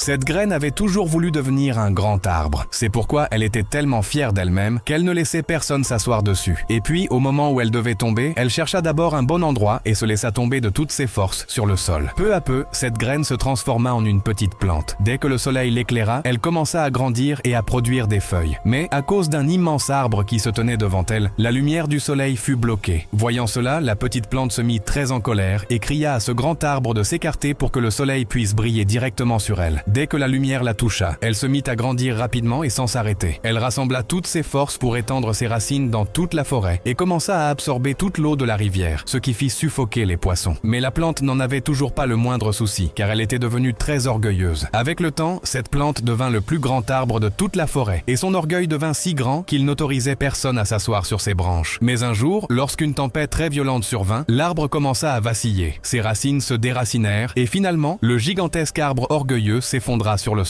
Cette graine avait toujours voulu devenir un grand arbre. C'est pourquoi elle était tellement fière d'elle-même qu'elle ne laissait personne s'asseoir dessus. Et puis, au moment où elle devait tomber, elle chercha d'abord un bon endroit et se laissa tomber de toutes ses forces sur le sol. Peu à peu, cette graine se transforma en une petite plante. Dès que le soleil l'éclaira, elle commença à grandir et à produire des feuilles. Mais à cause d'un immense arbre qui se tenait devant elle, la lumière du soleil fut bloquée. Voyant cela, la petite plante se mit très en colère et cria à ce grand arbre de s'écarter pour que le soleil puisse briller directement sur elle. Dès que la lumière la toucha, elle se mit à grandir rapidement et sans s'arrêter. Elle rassembla toutes ses forces pour étendre ses racines dans toute la forêt et commença à absorber toute l'eau de la rivière, ce qui fit suffoquer les poissons. Mais la plante n'en avait toujours pas le moindre souci, car elle était devenue très orgueilleuse. Avec le temps, cette plante devint le plus grand arbre de toute la forêt, et son orgueil devint si grand qu'il n'autorisait personne à s'asseoir sur ses branches. Mais un jour, lorsqu'une tempête très violente survint, l'arbre commença à vaciller. Ses racines se déracinèrent, et finalement, le gigantesque arbre orgueilleux s'effondra sur le sol.